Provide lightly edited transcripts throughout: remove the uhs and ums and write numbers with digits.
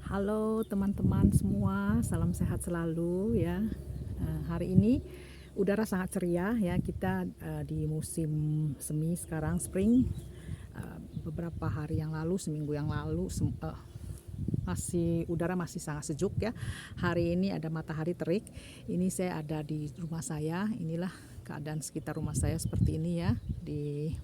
Halo teman-teman semua, salam sehat selalu ya. Hari ini udara sangat ceria ya. Kita di musim semi sekarang, spring. Beberapa hari yang lalu, seminggu yang lalu, udara masih sangat sejuk ya. Hari ini ada matahari terik. Ini saya ada di rumah saya. Inilah keadaan sekitar rumah saya seperti ini ya, di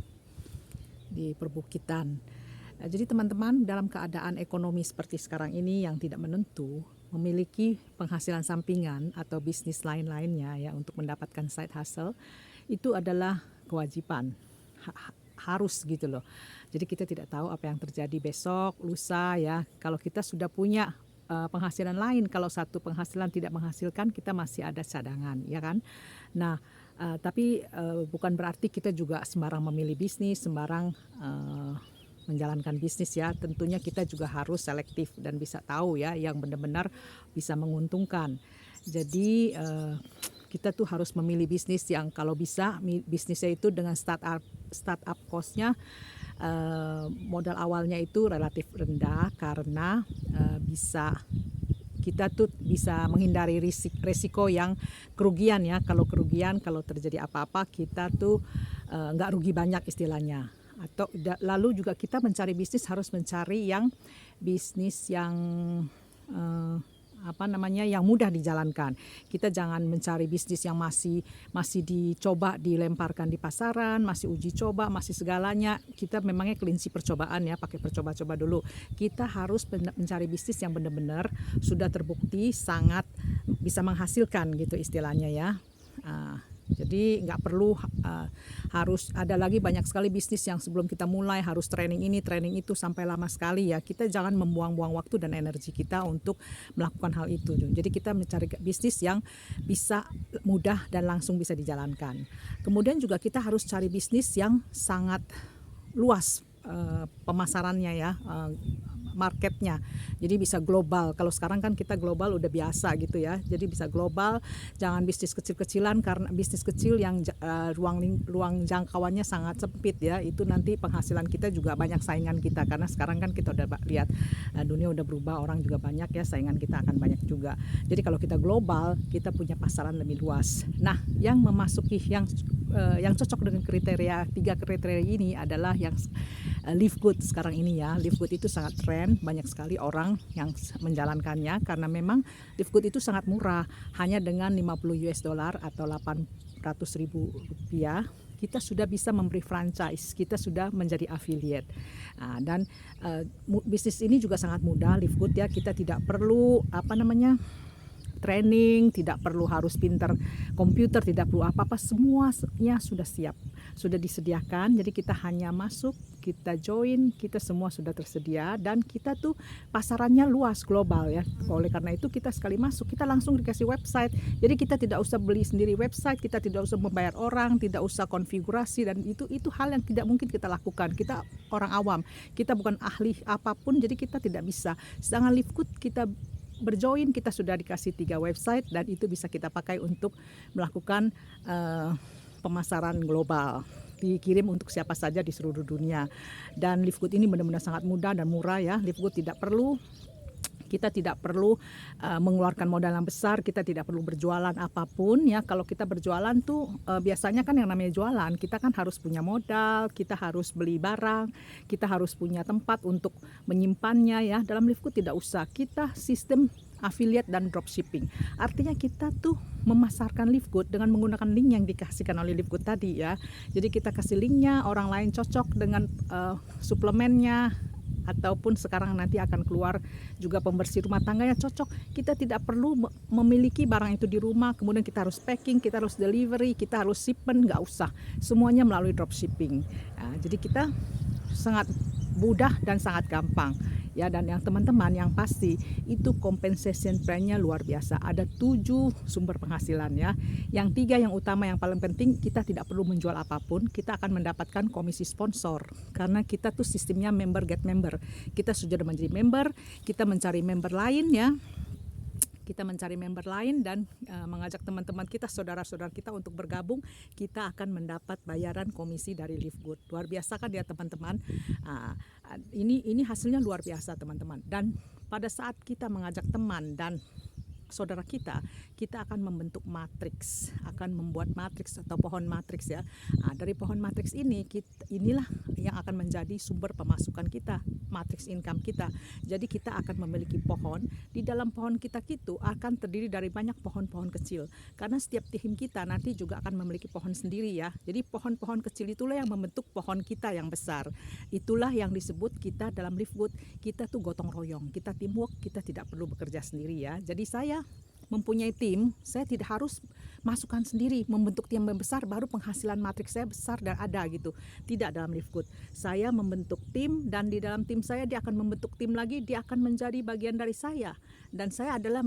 perbukitan. Jadi teman-teman, dalam keadaan ekonomi seperti sekarang ini yang tidak menentu, memiliki penghasilan sampingan atau bisnis lain-lainnya ya untuk mendapatkan side hustle itu adalah kewajiban. Harus gitu loh. Jadi kita tidak tahu apa yang terjadi besok, lusa ya. Kalau kita sudah punya penghasilan lain, kalau satu penghasilan tidak menghasilkan, kita masih ada cadangan ya kan. Nah, tapi bukan berarti kita juga sembarang memilih bisnis, sembarang menjalankan bisnis ya. Tentunya kita juga harus selektif dan bisa tahu ya yang benar-benar bisa menguntungkan. Jadi kita tuh harus memilih bisnis yang kalau bisa bisnisnya itu dengan startup cost-nya, modal awalnya itu relatif rendah karena kita tuh bisa menghindari risiko yang kerugian ya. Kalau terjadi apa-apa kita tuh nggak rugi banyak istilahnya. Atau lalu juga kita mencari bisnis harus mencari yang bisnis yang yang mudah dijalankan. Kita jangan mencari bisnis yang masih dicoba, dilemparkan di pasaran, masih uji coba, masih segalanya. Kita memangnya kelinci percobaan ya, pakai percoba-coba dulu. Kita harus mencari bisnis yang benar-benar sudah terbukti sangat bisa menghasilkan gitu istilahnya ya. Jadi nggak perlu harus ada lagi banyak sekali bisnis yang sebelum kita mulai harus training ini, training itu sampai lama sekali ya. Kita jangan membuang-buang waktu dan energi kita untuk melakukan hal itu. Jadi kita mencari bisnis yang bisa mudah dan langsung bisa dijalankan. Kemudian juga kita harus cari bisnis yang sangat luas pemasarannya ya. Marketnya, jadi bisa global. Kalau sekarang kan kita global udah biasa gitu ya, jadi bisa global. Jangan bisnis kecil-kecilan, karena bisnis kecil yang ruang jangkauannya sangat sempit ya, itu nanti penghasilan kita juga banyak saingan kita, karena sekarang kan kita udah lihat dunia udah berubah, orang juga banyak ya, saingan kita akan banyak juga. Jadi kalau kita global, kita punya pasaran lebih luas. Nah, yang memasuki yang cocok dengan tiga kriteria ini adalah yang live good sekarang ini ya. Live good itu sangat tren, banyak sekali orang yang menjalankannya karena memang live good itu sangat murah, hanya dengan 50 US dollar atau 800 ribu rupiah kita sudah bisa memberi franchise, kita sudah menjadi affiliate. Dan bisnis ini juga sangat mudah, live good ya. Kita tidak perlu training, tidak perlu harus pintar komputer, tidak perlu apa-apa, semuanya sudah siap, sudah disediakan. Jadi kita hanya masuk, kita join, kita semua sudah tersedia, dan kita tuh pasarannya luas global ya. Oleh karena itu kita sekali masuk, kita langsung dikasih website. Jadi kita tidak usah beli sendiri website, kita tidak usah membayar orang, tidak usah konfigurasi, dan itu hal yang tidak mungkin kita lakukan. Kita orang awam, kita bukan ahli apapun, jadi kita tidak bisa. Sedangkan Livegood kita berjoin, kita sudah dikasih 3 website dan itu bisa kita pakai untuk melakukan pemasaran global, dikirim untuk siapa saja di seluruh dunia. Dan Livegood ini benar-benar sangat mudah dan murah ya. Livegood kita tidak perlu mengeluarkan modal yang besar, kita tidak perlu berjualan apapun ya. Kalau kita berjualan tuh biasanya kan yang namanya jualan, kita kan harus punya modal, kita harus beli barang, kita harus punya tempat untuk menyimpannya ya. Dalam Livegood tidak usah, kita sistem affiliate dan dropshipping. Artinya kita tuh memasarkan Livegood dengan menggunakan link yang dikasihkan oleh Livegood tadi ya. Jadi kita kasih linknya, orang lain cocok dengan suplemennya, ataupun sekarang nanti akan keluar juga pembersih rumah tangganya cocok. Kita tidak perlu memiliki barang itu di rumah, kemudian kita harus packing, kita harus delivery, kita harus shipment, nggak usah. Semuanya melalui dropshipping. Jadi kita sangat mudah dan sangat gampang ya. Dan yang teman-teman yang pasti itu compensation plan-nya luar biasa. Ada 7 sumber penghasilan ya. Yang 3 yang utama yang paling penting, kita tidak perlu menjual apapun, kita akan mendapatkan komisi sponsor karena kita tuh sistemnya member get member. Kita sudah menjadi member, kita mencari member lain ya. kita mencari member lain dan mengajak teman-teman kita, saudara-saudara kita untuk bergabung. Kita akan mendapat bayaran komisi dari Live Good. Luar biasa kan ya teman-teman. Ini hasilnya luar biasa teman-teman. Dan pada saat kita mengajak teman dan saudara kita akan membentuk matriks, akan membuat matriks atau pohon matriks ya. Dari pohon matriks ini, inilah yang akan menjadi sumber pemasukan kita, matriks income kita. Jadi kita akan memiliki pohon. Di dalam pohon kita itu akan terdiri dari banyak pohon-pohon kecil. Karena setiap tim kita nanti juga akan memiliki pohon sendiri ya. Jadi pohon-pohon kecil itulah yang membentuk pohon kita yang besar. Itulah yang disebut kita dalam Live Good, kita tuh gotong royong, kita teamwork, kita tidak perlu bekerja sendiri ya. Jadi saya mempunyai tim, saya tidak harus masukkan sendiri, membentuk tim yang besar baru penghasilan matriks saya besar dan ada gitu. Tidak dalam Live Good. Saya membentuk tim dan di dalam tim saya dia akan membentuk tim lagi, dia akan menjadi bagian dari saya dan saya adalah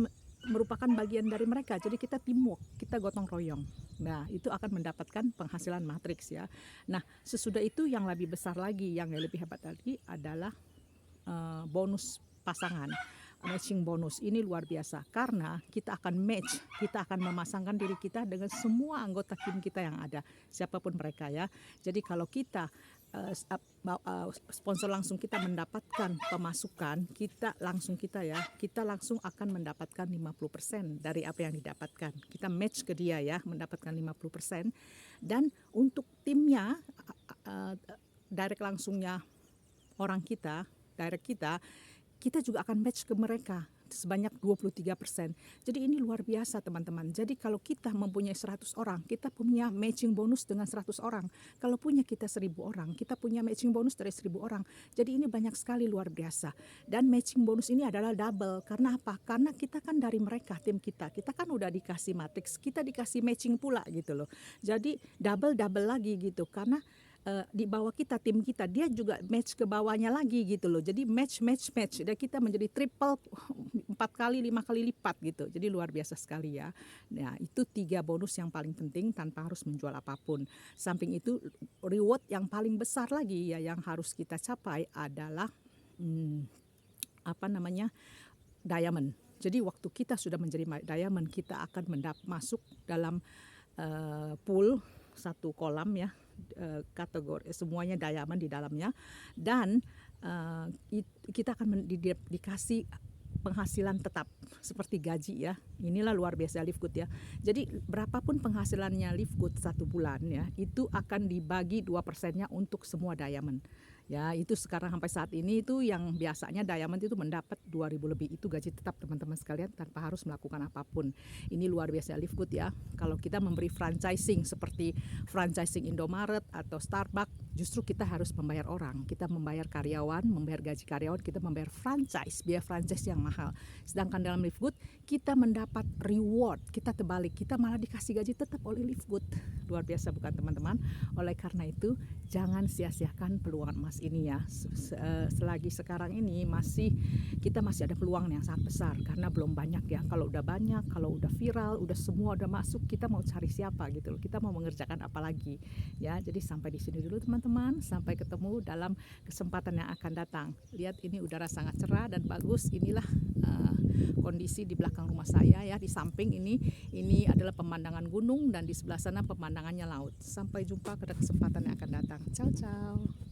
merupakan bagian dari mereka. Jadi kita teamwork, kita gotong royong. Nah, itu akan mendapatkan penghasilan matriks ya. Nah, sesudah itu yang lebih besar lagi, yang lebih hebat lagi adalah bonus pasangan. Matching bonus ini luar biasa karena kita akan match, kita akan memasangkan diri kita dengan semua anggota tim kita yang ada, siapapun mereka ya. Jadi kalau kita sponsor langsung kita mendapatkan pemasukan, kita langsung akan mendapatkan 50% dari apa yang didapatkan. Kita match ke dia ya, mendapatkan 50%. Dan untuk timnya direct langsungnya orang kita, direct kita juga akan match ke mereka sebanyak 23%. Jadi ini luar biasa teman-teman. Jadi kalau kita mempunyai 100 orang, kita punya matching bonus dengan 100 orang. Kalau punya kita 1000 orang, kita punya matching bonus dari 1000 orang. Jadi ini banyak sekali luar biasa. Dan matching bonus ini adalah double. Karena apa? Karena kita kan dari mereka, tim kita. Kita kan udah dikasih matriks, kita dikasih matching pula gitu loh. Jadi double lagi gitu. Karena di bawah kita, tim kita, dia juga match ke bawahnya lagi gitu loh. Jadi match. Dan kita menjadi triple 4 kali, 5 kali lipat gitu. Jadi luar biasa sekali ya. Nah, itu 3 bonus yang paling penting tanpa harus menjual apapun. Samping itu reward yang paling besar lagi ya yang harus kita capai adalah diamond. Jadi waktu kita sudah menjadi diamond, kita akan masuk dalam pool satu kolam ya, kategori semuanya diamond di dalamnya, dan kita akan dikasih penghasilan tetap seperti gaji ya. Inilah luar biasa Live Good ya. Jadi berapapun penghasilannya Live Good 1 bulan ya, itu akan dibagi 2%-nya untuk semua diamond. Ya, itu sekarang sampai saat ini itu yang biasanya diamond itu mendapat 2.000 lebih, itu gaji tetap teman-teman sekalian tanpa harus melakukan apapun. Ini luar biasa Live Good ya. Kalau kita memberi franchising seperti franchising Indomaret atau Starbucks, justru kita harus membayar orang. Kita membayar karyawan, membayar gaji karyawan, kita membayar franchise, biaya franchise yang mahal. Sedangkan dalam Live Good kita mendapat reward, kita terbalik, kita malah dikasih gaji tetap oleh Live Good. Luar biasa bukan teman-teman? Oleh karena itu jangan sia-siakan peluang emas ini ya. Selagi sekarang ini kita masih ada peluang yang sangat besar karena belum banyak ya. Kalau udah banyak, kalau udah viral, udah semua udah masuk, kita mau cari siapa gitu loh. Kita mau mengerjakan apa lagi ya. Jadi sampai di sini dulu teman-teman. Sampai ketemu dalam kesempatan yang akan datang. Lihat ini udara sangat cerah dan bagus. Inilah kondisi di belakang rumah saya ya. Di samping ini adalah pemandangan gunung dan di sebelah sana pemandangannya laut. Sampai jumpa pada kesempatan yang akan datang. Ciao ciao.